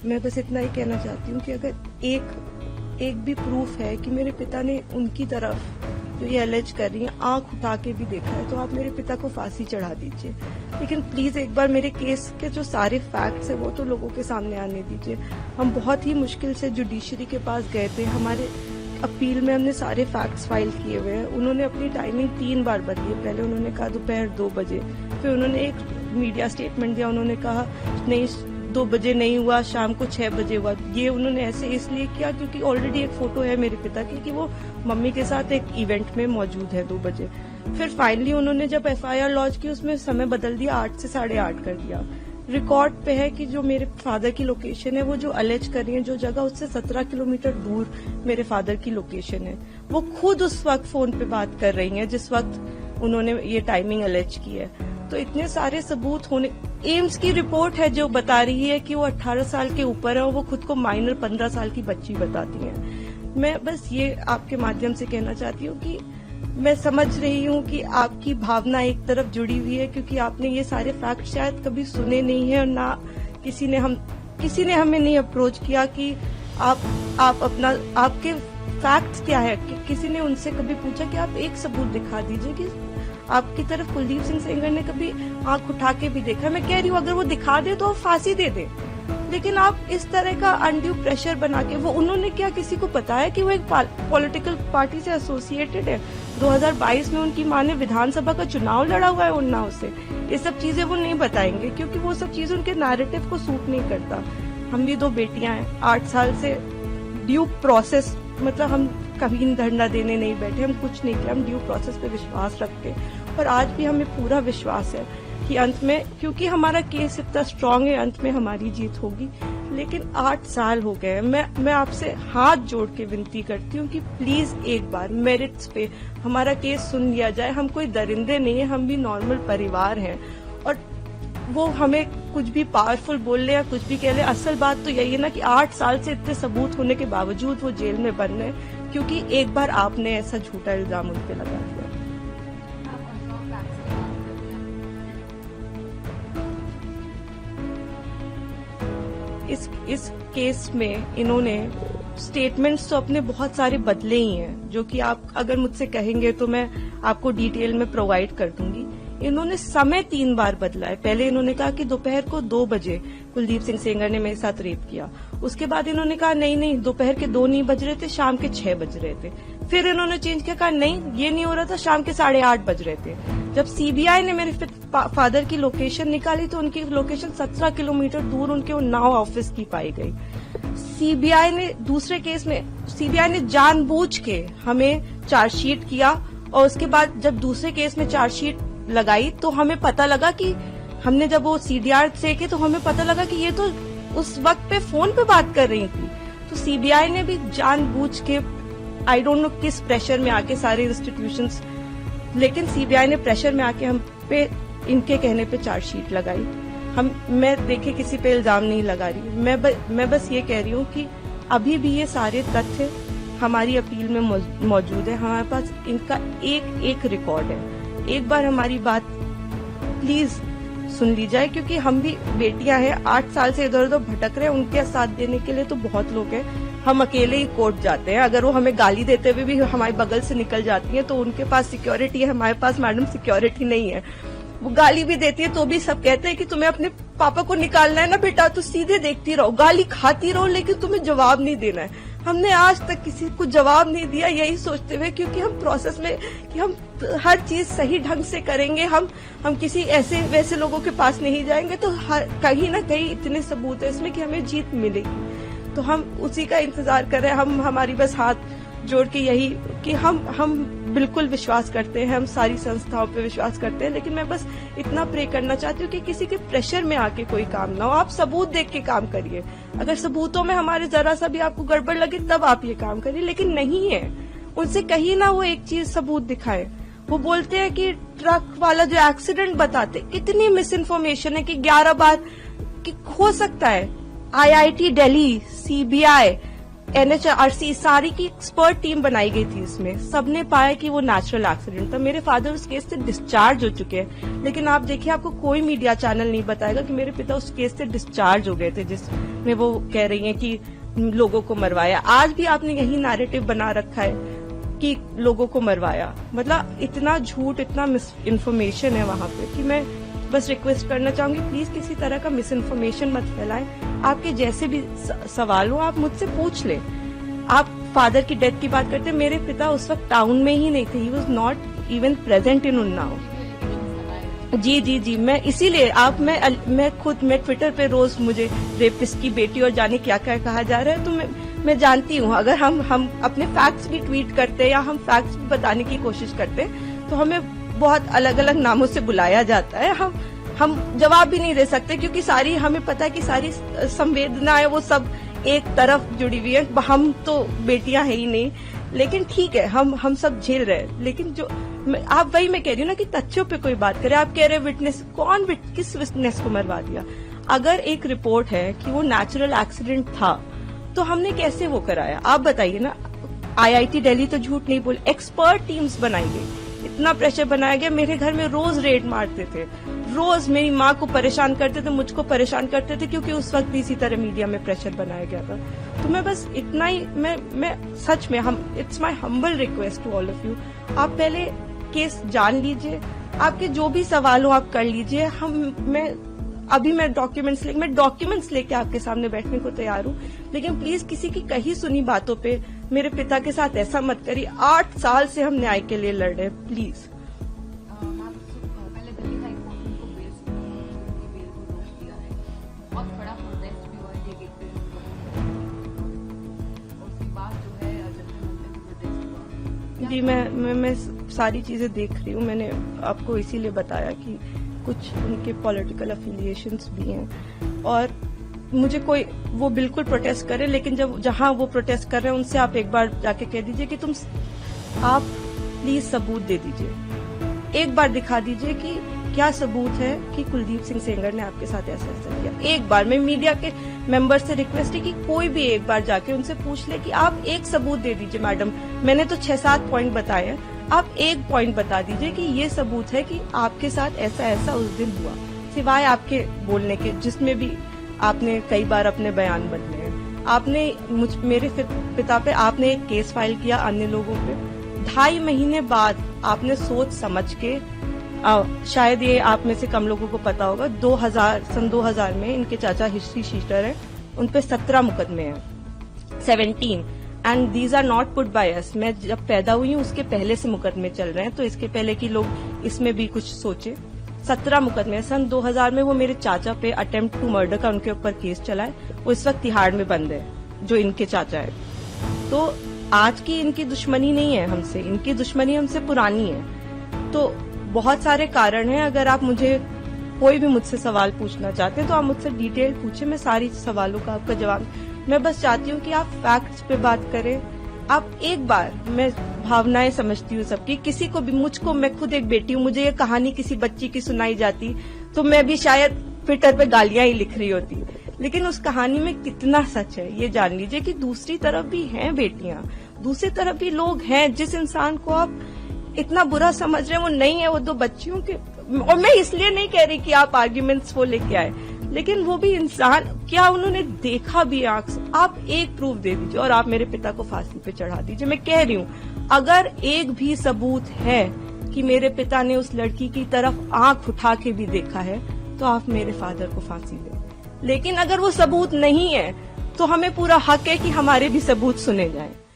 मैं बस इतना ही कहना चाहती हूँ कि अगर एक भी प्रूफ है कि मेरे पिता ने उनकी तरफ जो ये एलेज कर रही हैं आंख उठा के भी देखा है, तो आप मेरे पिता को फांसी चढ़ा दीजिए। लेकिन प्लीज एक बार मेरे केस के जो सारे फैक्ट्स है वो तो लोगों के सामने आने दीजिए। हम बहुत ही मुश्किल से जुडिशरी के पास गए थे, हमारे अपील में हमने सारे फैक्ट्स फाइल किए हुए हैं। उन्होंने अपनी टाइमिंग 3 बार बदली। पहले उन्होंने कहा दोपहर 2 बजे, फिर उन्होंने एक मीडिया स्टेटमेंट दिया, उन्होंने कहा नहीं 2 बजे नहीं हुआ, शाम को 6 बजे हुआ। ये उन्होंने ऐसे इसलिए किया क्योंकि ऑलरेडी एक फोटो है मेरे पिता की कि वो मम्मी के साथ एक इवेंट में मौजूद है 2 बजे। फिर फाइनली उन्होंने जब FIR लॉन्च की उसमें समय बदल दिया, 8 से 8:30 कर दिया। रिकॉर्ड पे है कि जो मेरे फादर की लोकेशन है, वो जो अलेज कर रही है जो जगह, उससे 17 किलोमीटर दूर मेरे फादर की लोकेशन है। वो खुद उस वक्त फोन पे बात कर रही हैं जिस वक्त उन्होंने ये टाइमिंग अलेज की है। तो इतने सारे सबूत होने, एम्स की रिपोर्ट है जो बता रही है कि वो 18 साल के ऊपर है और वो खुद को माइनर 15 साल की बच्ची बताती हैं। मैं बस ये आपके माध्यम से कहना चाहती हूँ कि मैं समझ रही हूँ कि आपकी भावना एक तरफ जुड़ी हुई है क्योंकि आपने ये सारे फैक्ट शायद कभी सुने नहीं है और ना किसी ने हमें नहीं अप्रोच किया कि आप अपना आपके फैक्ट्स क्या है। किसी ने उनसे कभी पूछा कि आप एक सबूत दिखा दीजिए कि आपकी तरफ कुलदीप सिंह सेंगर ने कभी आंख उठा के भी देखा। मैं कह रही हूँ अगर वो दिखा दे तो फांसी दे दे, लेकिन आप इस तरह का अनड्यू प्रेशर बना के, वो उन्होंने क्या किसी को बताया कि वो एक पॉलिटिकल पार्टी से एसोसिएटेड है। 2022 में उनकी मां ने विधानसभा का चुनाव लड़ा हुआ है उन्नाव से। ये सब चीजें वो नहीं बताएंगे क्योंकि वो सब चीजें उनके नैरेटिव को सूट नहीं करता। हम भी 2 बेटियां हैं, 8 साल से ड्यू प्रोसेस, मतलब हम कभी धरना देने नहीं बैठे, हम कुछ नहीं किया, हम ड्यू प्रोसेस पे विश्वास रखते और आज भी हमें पूरा विश्वास है कि अंत में, क्योंकि हमारा केस इतना स्ट्रांग है, अंत में हमारी जीत होगी। लेकिन 8 साल हो गए। मैं आपसे हाथ जोड़ के विनती करती हूँ कि प्लीज एक बार मेरिट्स पे हमारा केस सुन लिया जाए। हम कोई दरिंदे नहीं है, हम भी नॉर्मल परिवार हैं और वो हमें कुछ भी पावरफुल बोल ले या कुछ भी कह ले, असल बात तो यही है ना कि 8 साल से इतने सबूत होने के बावजूद वो जेल में बंद है क्योंकि एक बार आपने ऐसा झूठा इल्जाम उन पे लगा दिया। इस केस में इन्होंने स्टेटमेंट्स तो अपने बहुत सारे बदले ही हैं, जो कि आप अगर मुझसे कहेंगे तो मैं आपको डिटेल में प्रोवाइड कर दूंगी। इन्होंने समय 3 बार बदला है। पहले इन्होंने कहा कि दोपहर को 2 बजे कुलदीप सिंह सेंगर ने मेरे साथ रेप किया। उसके बाद इन्होंने कहा नहीं दोपहर के 2 नहीं बज रहे थे, शाम के 6 बज रहे थे। फिर इन्होंने चेंज किया, कहा नहीं ये नहीं हो रहा था, शाम के 8:30 बज रहे थे। जब सीबीआई ने मेरे फादर की लोकेशन निकाली तो उनकी लोकेशन 17 किलोमीटर दूर उनके उन्नाव ऑफिस की पाई गई। सीबीआई ने दूसरे केस में सीबीआई ने जानबूझ के हमें चार्जशीट किया और उसके बाद जब दूसरे केस में चार्जशीट लगाई तो हमें पता लगा कि हमने जब वो CDR देखे तो हमें पता लगा कि ये तो उस वक्त पे फोन पे बात कर रही थी। तो सीबीआई ने भी जानबूझ के, आई डोंट नो किस प्रेशर में आके सारे इंस्टीट्यूशंस, लेकिन सीबीआई ने प्रेशर में आके हम पे इनके कहने पे चार्जशीट लगाई। मैं देखे किसी पे इल्जाम नहीं लगा रही, मैं बस ये कह रही हूँ कि अभी भी ये सारे तथ्य हमारी अपील में मौजूद है। हमारे पास इनका एक रिकॉर्ड है। एक बार हमारी बात प्लीज सुन ली जाए क्योंकि हम भी बेटियां हैं, 8 साल से इधर उधर भटक रहे हैं। उनके साथ देने के लिए तो बहुत लोग हैं। हम अकेले ही कोर्ट जाते हैं, अगर वो हमें गाली देते हुए भी हमारे बगल से निकल जाती है तो उनके पास सिक्योरिटी है, हमारे पास मैडम सिक्योरिटी नहीं है। वो गाली भी देती है तो भी सब कहते हैं कि तुम्हें अपने पापा को निकालना है ना बेटा, तो सीधे देखती रहो, गाली खाती रहो, लेकिन तुम्हें जवाब नहीं देना है। हमने आज तक किसी को जवाब नहीं दिया, यही सोचते हुए क्योंकि हम प्रोसेस में कि हम हर चीज सही ढंग से करेंगे, हम किसी ऐसे वैसे लोगों के पास नहीं जाएंगे। तो कहीं ना कहीं इतने सबूत है इसमें कि हमें जीत मिलेगी, तो हम उसी का इंतजार कर रहे हैं। हमारी बस हाथ जोड़ के यही कि हम बिल्कुल विश्वास करते हैं, हम सारी संस्थाओं पे विश्वास करते हैं, लेकिन मैं बस इतना प्रे करना चाहती हूँ कि किसी के प्रेशर में आके कोई काम ना हो। आप सबूत देख के काम करिए, अगर सबूतों में हमारे जरा सा भी आपको गड़बड़ लगे तब आप ये काम करिए, लेकिन नहीं है। उनसे कहीं ना वो एक चीज सबूत दिखाए। वो बोलते हैं कि ट्रक वाला जो एक्सीडेंट बताते, कितनी मिस इन्फॉर्मेशन है कि 11 बार कि हो सकता है IIT दिल्ली, CBI, NHRC सारी की एक्सपर्ट टीम बनाई गई थी, इसमें सबने पाया कि वो नेचुरल एक्सीडेंट था। मेरे फादर उस केस से डिस्चार्ज हो चुके हैं, लेकिन आप देखिए आपको कोई मीडिया चैनल नहीं बताएगा कि मेरे पिता उस केस से डिस्चार्ज हो गए थे, जिसमें वो कह रही हैं कि लोगों को मरवाया। आज भी आपने यही नैरेटिव बना रखा है कि लोगों को मरवाया। मतलब इतना झूठ, इतना मिस इन्फॉर्मेशन है वहां पे कि मैं बस रिक्वेस्ट करना चाहूंगी, प्लीज किसी तरह का मिस इन्फॉर्मेशन मत फैलाएं। आपके जैसे भी सवाल हो आप मुझसे पूछ लें। आप फादर की डेथ की बात करते हैं, मेरे पिता उस वक्त टाउन में ही नहीं थे, he was not even present in Unnao. जी जी जी, मैं इसीलिए मैं ट्विटर पे रोज मुझे रेपिस्ट की बेटी और जाने क्या क्या कहा जा रहा है, तो मैं जानती हूँ अगर हम अपने फैक्ट्स भी ट्वीट करते या हम फैक्ट्स भी बताने की कोशिश करते तो हमें बहुत अलग अलग नामों से बुलाया जाता है। हम जवाब भी नहीं दे सकते क्योंकि सारी हमें पता है कि सारी संवेदनाएं वो सब एक तरफ जुड़ी हुई है। हम तो बेटियां है ही नहीं, लेकिन ठीक है हम सब झेल रहे हैं। लेकिन जो आप वही मैं कह रही हूँ ना कि तथ्यों पे कोई बात करे। आप कह रहे विटनेस, किस विटनेस को मरवा दिया? अगर एक रिपोर्ट है कि वो नेचुरल एक्सीडेंट था तो हमने कैसे वो कराया? आप बताइए ना। IIT दिल्ली तो झूठ नहीं बोले, एक्सपर्ट टीम्स बनाई गई, इतना प्रेशर बनाया गया। मेरे घर में रोज रेड मारते थे, रोज मेरी माँ को परेशान करते थे, मुझको परेशान करते थे, क्योंकि उस वक्त भी इसी तरह मीडिया में प्रेशर बनाया गया था। तो मैं बस इतना ही मैं सच में it's my humble request to all of you, आप पहले केस जान लीजिए, आपके जो भी सवाल हो आप कर लीजिए। मैं डॉक्यूमेंट्स लेके आपके सामने बैठने को तैयार हूँ, लेकिन प्लीज किसी की कही सुनी बातों पे मेरे पिता के साथ ऐसा मत करिए। 8 साल से हम न्याय के लिए लड़ रहे हैं, प्लीज। पहले दिल्ली हाई कोर्ट ने उनको बेल को रोक दिया है, बहुत बड़ा प्रोटेस्ट भी हुआ है और उसके बाद जो है जनरल मंत्री प्रोटेस्ट हुआ। जी मैं सारी चीजें देख रही हूँ। मैंने आपको इसीलिए बताया कि कुछ उनके पॉलिटिकल अफिलिएशंस भी हैं और मुझे कोई वो बिल्कुल प्रोटेस्ट करे, लेकिन जहां वो प्रोटेस्ट कर रहे हैं उनसे आप एक बार जाके कह दीजिए कि आप प्लीज सबूत दे दीजिए, एक बार दिखा दीजिए कि क्या सबूत है कि कुलदीप सिंह सेंगर ने आपके साथ ऐसा ऐसा किया। एक बार मैं मीडिया के मेंबर से रिक्वेस्ट है कि कोई भी एक बार जाके उनसे पूछ ले कि आप एक सबूत दे दीजिए। मैडम, मैंने तो 6-7 पॉइंट बताए हैं, आप एक पॉइंट बता दीजिए कि ये सबूत है कि आपके साथ ऐसा ऐसा उस दिन हुआ, सिवाय आपके बोलने के, जिसमें भी आपने कई बार अपने बयान बदले हैं। आपने मेरे पिता पे आपने एक केस फाइल किया, अन्य लोगों पे 2.5 महीने बाद आपने सोच समझ के, शायद ये आप में से कम लोगों को पता होगा, सन 2000 में इनके चाचा हिस्ट्री शीटर हैं, उनपे 17 मुकदमे हैं, 17, and these are not put by us. मैं जब पैदा हुई हूँ उसके पहले से मुकदमे चल रहे हैं, तो इसके पहले कि लोग इसमें भी कुछ सोचे। 17 मुकदमे सन 2000 में वो मेरे चाचा पे अटेम्प्ट टू मर्डर का उनके ऊपर केस चला है, वो इस वक्त तिहाड़ में बंद है, जो इनके चाचा है। तो आज की इनकी दुश्मनी नहीं है हमसे, इनकी दुश्मनी हमसे पुरानी है। तो बहुत सारे कारण हैं। अगर आप कोई भी मुझसे सवाल पूछना चाहते हैं तो आप मुझसे डिटेल पूछे, मैं सारी सवालों का आपका जवाब। मैं बस चाहती हूँ कि आप फैक्ट्स पे बात करें। आप एक बार, मैं भावनाएं समझती हूँ सबकी, किसी को भी, मैं खुद एक बेटी हूँ, मुझे ये कहानी किसी बच्ची की सुनाई जाती तो मैं भी शायद ट्विटर पे गालियां ही लिख रही होती, लेकिन उस कहानी में कितना सच है ये जान लीजिए कि दूसरी तरफ भी हैं बेटियां, दूसरी तरफ भी लोग हैं। जिस इंसान को आप इतना बुरा समझ रहे हैं वो नहीं है, वो 2 बच्चियों के, और मैं इसलिए नहीं कह रही कि आप आर्ग्यूमेंट्स वो लेके आए, लेकिन वो भी इंसान, क्या उन्होंने देखा भी आंख से? आप एक प्रूफ दे दीजिए और आप मेरे पिता को फांसी पे चढ़ा दीजिए। मैं कह रही हूँ अगर एक भी सबूत है कि मेरे पिता ने उस लड़की की तरफ आंख उठा के भी देखा है तो आप मेरे फादर को फांसी दें। लेकिन अगर वो सबूत नहीं है तो हमें पूरा हक है कि हमारे भी सबूत सुने जाएं।